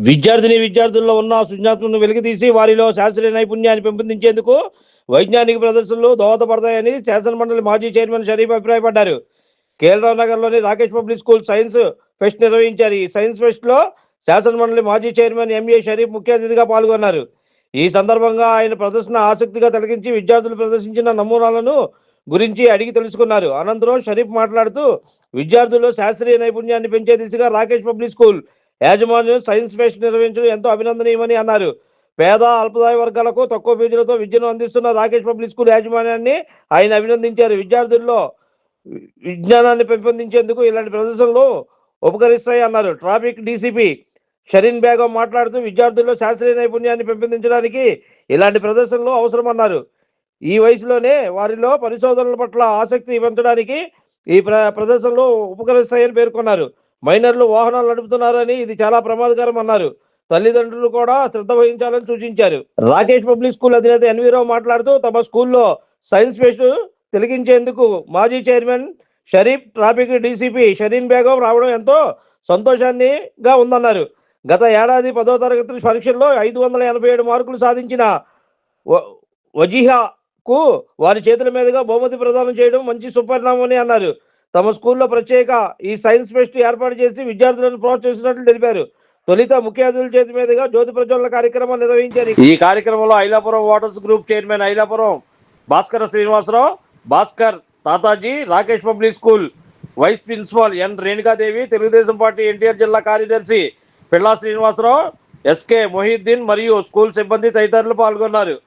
విద్యార్థుల్లో ఉన్న సృజనాత్మకతను వెలికితీసి వారిలో శాస్త్రీయ నైపుణ్యాన్ని పెంపొందించేందుకు వైజ్ఞానిక ప్రదర్శనలు దోహదపడతాయని శాసనమండలి మాజీ చైర్మన్ షరీఫ్ అభిప్రాయపడ్డారు. కేఎల్రావు నగర్లోని Rakesh public school science pest నిర్వహించారు. ఈ సైన్స్ ఫెస్ట్లో శాసనమండలి మాజీ చైర్మన్ ఎంఏ షరీఫ్ ముఖ్య అతిథిగా పాల్గొన్నారు. ఈ సందర్భంగా ఆయన ప్రదర్శన ఆసక్తిగా తిలకించి విద్యార్థులు ప్రదర్శించిన నమూనాలను గురించి అడిగి తెలుసుకున్నారు. అనంతరం షరీఫ్ మాట్లాడుతూ విద్యార్థుల్లో శాస్త్రీయ నైపుణ్యాన్ని పెంచే దిశగా రాకేష్ పబ్లిక్ స్కూల్ యాజమాన్యం సైన్స్ ఫెస్ట్ నిర్వహించడం ఎంతో అభినందనీయమని అన్నారు. పేద అల్పదాయ వర్గాలకు తక్కువ ఫీజులతో విద్యను అందిస్తున్న రాకేష్ పబ్లిక్ స్కూల్ యాజమాన్యాన్ని ఆయన అభినందించారు. విద్యార్థుల్లో విజ్ఞానాన్ని పెంపొందించేందుకు ఇలాంటి ప్రదర్శనలు ఉపకరిస్తాయి అన్నారు. ట్రాఫిక్ డీసీపీ షరీన్ బేగం మాట్లాడుతూ విద్యార్థుల్లో శాస్త్రీయ నైపుణ్యాన్ని పెంపొందించడానికి ఇలాంటి ప్రదర్శనలు అవసరమన్నారు. ఈ వయసులోనే వారిలో పరిశోధనల పట్ల ఆసక్తి పెంచడానికి ఈ ప్రదర్శనలు ఉపకరిస్తాయని పేర్కొన్నారు. మైనర్లు వాహనాలు నడుపుతున్నారని ఇది చాలా ప్రమాదకరం అన్నారు. తల్లిదండ్రులు కూడా శ్రద్ధ వహించాలని సూచించారు. రాకేష్ పబ్లిక్ స్కూల్ అధినేత ఎన్వీరావు మాట్లాడుతూ తమ స్కూల్లో సైన్స్ ఫెస్ట్ తిలకించేందుకు మాజీ chairman Sharif, traffic DCP Shireen Begum రావడం ఎంతో సంతోషాన్నిగా ఉందన్నారు. గత ఏడాది 10వ తరగతి పరీక్షల్లో 587 మార్కులు సాధించిన వజీహాకు వారి చేతుల మీదుగా బహుమతి ప్రదానం చేయడం మంచి సుపరిణామని అన్నారు. తమ స్కూల్లో ప్రత్యేక ఈ సైన్స్ ఫెస్ట్ ఏర్పాటు చేసి విద్యార్థులను ప్రోత్సహిస్తున్నట్లు తెలిపారు. తొలిత ముఖ్య అతిథుల చేతి మీదుగా జ్యోతి ప్రజ్వలన కార్యక్రమం నిర్వహించారు. ఈ కార్యక్రమంలో Ailapuram waters group chairman Ailapuram Bhaskara Srinivasarao, Bhaskar Tataji, Rakesh public school vice principal N Renukadevi, Telugu Desam party NTR జిల్లా కార్యదర్శి పిల్లా శ్రీనివాసరావు, ఎస్కే మొహిద్దీన్ మరియు స్కూల్ సిబ్బంది తదితరులు పాల్గొన్నారు.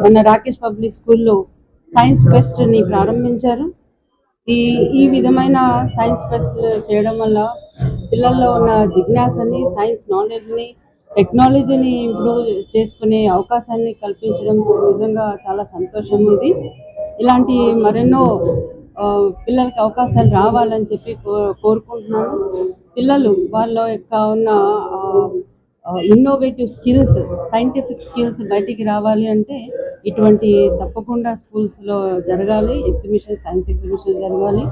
మన రాకేష్ పబ్లిక్ స్కూల్లో సైన్స్ ఫెస్ట్ని ప్రారంభించారు. ఈ విధమైన సైన్స్ ఫెస్ట్ చేయడం వల్ల పిల్లల్లో ఉన్న జిజ్ఞాసని, సైన్స్ నాలెడ్జ్ని, టెక్నాలజీని ఇంప్రూవ్ చేసుకునే అవకాశాన్ని కల్పించడం నిజంగా చాలా సంతోషం. ఇలాంటి మరెన్నో పిల్లలకి అవకాశాలు రావాలని చెప్పి కోరుకుంటున్నాను. పిల్లలు వాళ్ళ యొక్క ఉన్న ఇన్నోవేటివ్ స్కిల్స్, సైంటిఫిక్ స్కిల్స్ బయటికి రావాలి అంటే ఇటువంటి తప్పకుండా స్కూల్స్లో జరగాలి. సైన్స్ ఎగ్జిబిషన్ జరగాలి.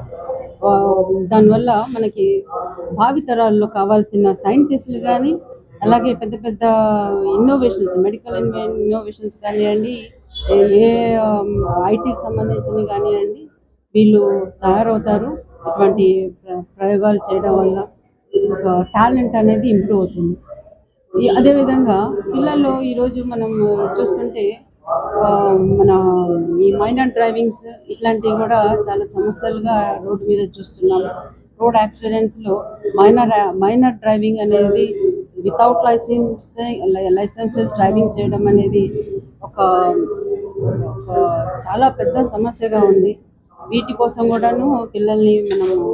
దానివల్ల మనకి భావితరాల్లో కావాల్సిన సైంటిస్టులు కానీ, అలాగే పెద్ద పెద్ద ఇన్నోవేషన్స్, మెడికల్ ఇన్నోవేషన్స్ కానివ్వండి, ఏ ఐటీకి సంబంధించినవి కానివ్వండి, వీళ్ళు తయారవుతారు. ఇటువంటి ప్రయోగాలు చేయడం వల్ల ఒక టాలెంట్ అనేది ఇంప్రూవ్ అవుతుంది. అదేవిధంగా పిల్లల్లో ఈరోజు మనం చూస్తుంటే మన ఈ మైనర్ డ్రైవింగ్స్ ఇట్లాంటివి కూడా చాలా సమస్యలుగా రోడ్డు మీద చూస్తున్నాము. రోడ్ యాక్సిడెంట్స్లో మైనర్ డ్రైవింగ్ అనేది వితౌట్ లైసెన్సెస్ డ్రైవింగ్ చేయడం అనేది ఒక చాలా పెద్ద సమస్యగా ఉంది. వీటి కోసం కూడాను పిల్లల్ని మనము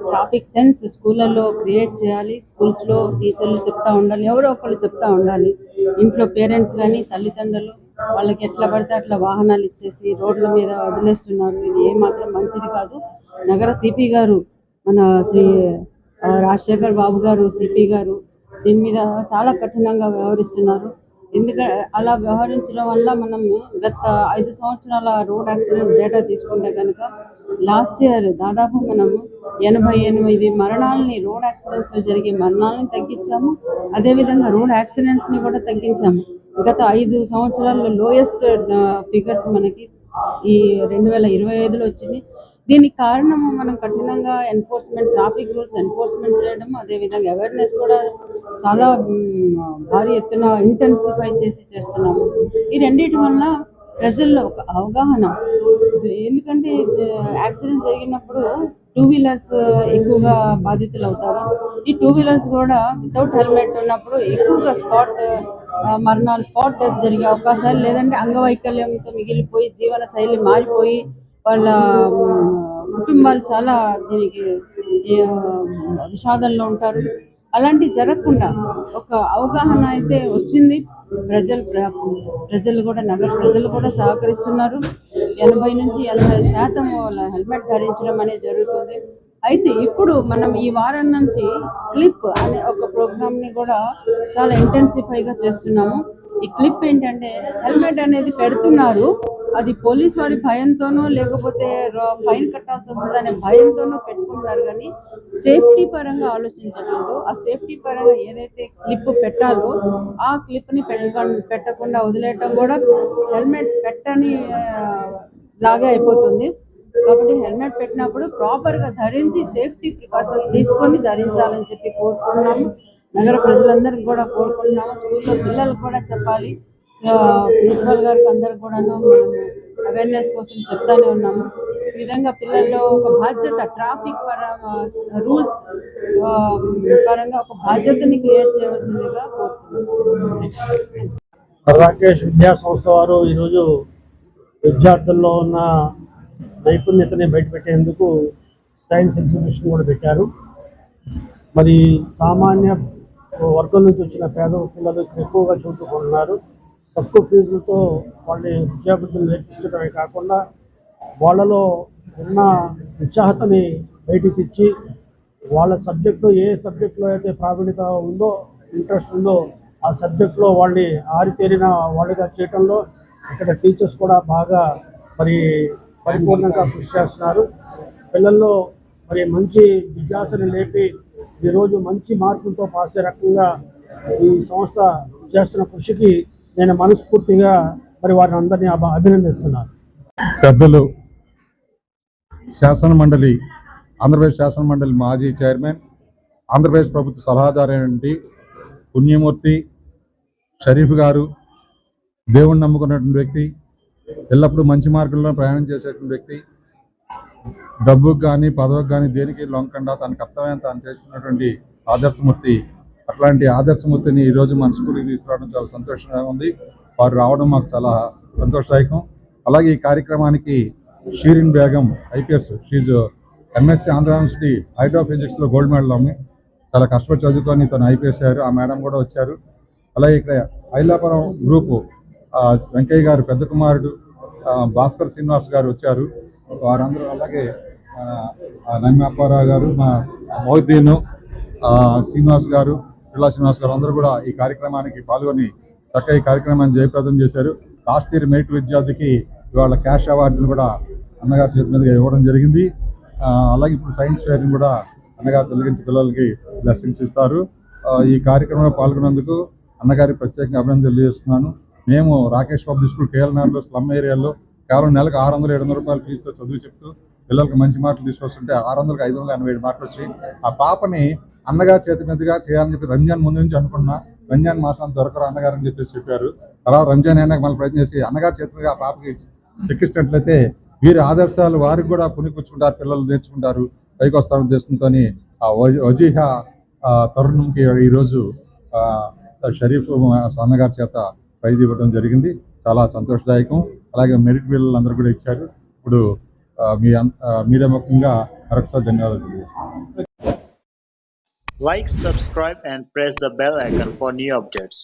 ట్రాఫిక్ సెన్స్ స్కూళ్ళల్లో క్రియేట్ చేయాలి. స్కూల్స్లో టీచర్లు చెప్తా ఉండాలి, ఎవరో ఒకళ్ళు చెప్తా ఉండాలి. ఇంట్లో పేరెంట్స్ కానీ తల్లిదండ్రులు వాళ్ళకి ఎట్లా పడితే అట్లా వాహనాలు ఇచ్చేసి రోడ్ల మీద వదిలేస్తున్నారు. ఇది ఏమాత్రం మంచిది కాదు. నగర సిపి గారు, మన శ్రీ రాజశేఖర్ బాబు గారు, సిపి గారు దీని మీద చాలా కఠినంగా వ్యవహరిస్తున్నారు. ఎందుకంటే అలా వ్యవహరించడం వల్ల మనం గత 5 సంవత్సరాల రోడ్ యాక్సిడెంట్స్ డేటా తీసుకుంటే కనుక లాస్ట్ ఇయర్ దాదాపు మనము 88 మరణాలని, రోడ్ యాక్సిడెంట్స్లో జరిగే మరణాలని తగ్గించాము. అదేవిధంగా రోడ్ యాక్సిడెంట్స్ని కూడా తగ్గించాము. గత 5 సంవత్సరాల్లో లోయెస్ట్ ఫిగర్స్ మనకి ఈ 2025లో వచ్చింది. దీనికి కారణము మనం కఠినంగా ట్రాఫిక్ రూల్స్ ఎన్ఫోర్స్మెంట్ చేయడం, అదేవిధంగా అవేర్నెస్ కూడా చాలా భారీ ఎత్తున ఇంటెన్సిఫై చేస్తున్నాము. ఈ రెండింటి వల్ల ప్రజల్లో ఒక అవగాహన, ఎందుకంటే యాక్సిడెంట్ జరిగినప్పుడు 2 వీలర్స్ ఎక్కువగా బాధితులు అవుతారు. ఈ 2 వీలర్స్ కూడా వితౌట్ హెల్మెట్ ఉన్నప్పుడు ఎక్కువగా స్పాట్ డెత్ జరిగే అవకాశాలు, లేదంటే అంగవైకల్యంతో మిగిలిపోయి జీవన శైలి మారిపోయి వాళ్ళ కుటుంబాలు చాలా దీనికి విషాదంలో ఉంటారు. అలాంటివి జరగకుండా ఒక అవగాహన అయితే వచ్చింది. ప్రజలు కూడా, నగర ప్రజలు కూడా సహకరిస్తున్నారు. 80 నుంచి 80% హెల్మెట్ ధరించడం అనేది జరుగుతుంది. అయితే ఇప్పుడు మనం ఈ వారం నుంచి క్లిప్ అనే ఒక ప్రోగ్రామ్ని కూడా చాలా ఇంటెన్సిఫైగా చేస్తున్నాము. ఈ క్లిప్ ఏంటంటే హెల్మెట్ అనేది పెడుతున్నారు, అది పోలీస్ వాడి భయంతోనో లేకపోతే ఫైన్ కట్టాల్సి వస్తుందనే భయంతోనో పెట్టుకుంటున్నారు, కానీ సేఫ్టీ పరంగా ఆలోచించట్లేదు. ఆ సేఫ్టీ పరంగా ఏదైతే క్లిప్ పెట్టాలో ఆ క్లిప్ని పెట్టకుండా వదిలేయటం కూడా హెల్మెట్ పెట్టని లాగే అయిపోతుంది. కాబట్టి హెల్మెట్ పెట్టినప్పుడు ప్రాపర్గా ధరించి సేఫ్టీ ప్రికాషన్స్ తీసుకొని ధరించాలని చెప్పి కోరుకుంటున్నాము. నగర ప్రజలందరికీ కూడా కోరుకుంటున్నాము. స్కూల్లో పిల్లలకు కూడా చెప్పాలి. ప్రిన్సిపల్ గారికి అందరికి కూడాను అవేర్నెస్ కోసం చెప్తానే ఉన్నాము. ఈ విధంగా పిల్లల్లో ఒక బాధ్యత, ట్రాఫిక్ రూల్స్ పరంగా ఒక బాధ్యతని క్రియేట్ చేయవలసిందిగా కోరుతున్నాము. రాకేష్ విద్యా సంస్థ వారు ఈరోజు విద్యార్థుల్లో ఉన్న నైపుణ్యతని బయటపెట్టేందుకు సైన్స్ ఎగ్జిబిషన్ కూడా పెట్టారు. మరి సామాన్య వర్గం నుంచి వచ్చిన పేద పిల్లలు ఎక్కువగా చదువుకుంటున్నారు. తక్కువ ఫీజులతో వాళ్ళ విద్యాబుద్ధులు నేర్పించడమే కాకుండా వాళ్ళలో ఉన్న ఉత్సాహతని బయటికి తెచ్చి వాళ్ళ సబ్జెక్టు ఏ సబ్జెక్టులో అయితే ప్రావీణ్యత ఉందో, ఇంట్రెస్ట్ ఉందో ఆ సబ్జెక్టులో వాళ్ళని ఆరితేరిన వాళ్ళగా చేయటంలో ఇక్కడ టీచర్స్ కూడా బాగా పరిపూర్ణంగా కృషి చేస్తున్నారు. పిల్లల్లో మంచి జిజ్ఞాసని లేపి ఈరోజు మంచి మార్కులతో పాస్ అయ్యే రకంగా ఈ సంస్థ చేస్తున్న కృషికి నేను మనస్ఫూర్తిగా వారిని అందరినీ అభినందిస్తున్నాను. పెద్దలు శాసనమండలి, ఆంధ్రప్రదేశ్ శాసనమండలి మాజీ చైర్మన్, ఆంధ్రప్రదేశ్ ప్రభుత్వ సలహాదారు పుణ్యమూర్తి షరీఫ్ గారు, దేవుణ్ణి నమ్ముకున్నటువంటి వ్యక్తి, ఎల్లప్పుడూ మంచి మార్గంలో ప్రయాణం చేసేటువంటి వ్యక్తి, డబ్బుకు కానీ పదవికి కానీ దేనికి లొంగకుండా తన కర్తవ్యాన్ని తాను చేస్తున్నటువంటి ఆదర్శమూర్తి. అట్లాంటి ఆదర్శమూర్తిని ఈరోజు మన స్కూల్కి తీసుకురావడం చాలా సంతోషంగా ఉంది. వారు రావడం మాకు చాలా సంతోషదాయకం. అలాగే ఈ కార్యక్రమానికి Shirin Begum IPS, she's MSc Andhra university హైడ్రోఫిజిక్స్లో గోల్డ్ మెడల్ ఆమె. చాలా కష్టపడి చదువుకొని తను ఐపీఎస్ అయ్యారు. ఆ మేడం కూడా వచ్చారు. అలాగే ఇక్కడ ఐలాపురం గ్రూపు వెంకయ్య గారు పెద్ద కుమారుడు భాస్కర్ శ్రీనివాస్ గారు వచ్చారు. వారందరూ అలాగే నమ్మాపారావు గారు, మా మోహిద్దీన్, శ్రీనివాస్ గారు, పిల్లా శ్రీనివాస్ గారు అందరూ కూడా ఈ కార్యక్రమానికి పాల్గొని చక్కగా ఈ కార్యక్రమాన్ని జయప్రదం చేశారు. లాస్ట్ ఇయర్ మెరిట్ విద్యార్థికి ఇవాళ క్యాష్ అవార్డును కూడా అన్నగారి చేతి మీదుగా ఇవ్వడం జరిగింది. అలాగే ఇప్పుడు సైన్స్ ఫేర్ని కూడా అన్నగారు తొలగించి పిల్లలకి బ్లెస్సింగ్స్ ఇస్తారు. ఈ కార్యక్రమంలో పాల్గొన్నందుకు అన్నగారికి ప్రత్యేకంగా అభినందనలు తెలియజేస్తున్నాను. మేము రాకేష్ పబ్లిక్ స్కూల్ కేఎల్ఆర్లో స్లమ్ ఏరియాలో కేవలం నెలకు 600-700 రూపాయల ఫీజుతో చదువు చెప్తూ పిల్లలకు మంచి మార్కులు తీసుకొస్తుంటే 600కి 587 మార్కులు వచ్చాయి. ఆ పాపని అన్నగారి చేతి మీదుగా చేయాలని చెప్పి రంజాన్ ముందు నుంచి అనుకున్నా. రంజాన్ మాసం దొరకరు అన్నగారని చెప్పారు. తర్వాత రంజాన్ అయినాక మళ్ళీ ప్రయత్నం చేసి అన్నగారి చేతి మీదుగా ఆ పాపకి చెక్కిస్తున్నట్లయితే వీరి ఆదర్శాలు వారికి కూడా పుణిపుచ్చుకుంటారు, పిల్లలు నేర్చుకుంటారు, పైకి వస్తారని ఉద్దేశంతో ఆ వజీహా తరుణంకి ఈరోజు షరీఫ్ అన్నగారి చేత ప్రైజ్ ఇవ్వడం జరిగింది. చాలా సంతోషదాయకం. అలాగే మెరిట్ పిల్లలందరూ కూడా ఇచ్చారు. ఇప్పుడు మీడియా ముఖ్యంగా మరొకసారి ధన్యవాదాలు తెలియజేస్తున్నాను. Like, subscribe and press the bell icon for new updates.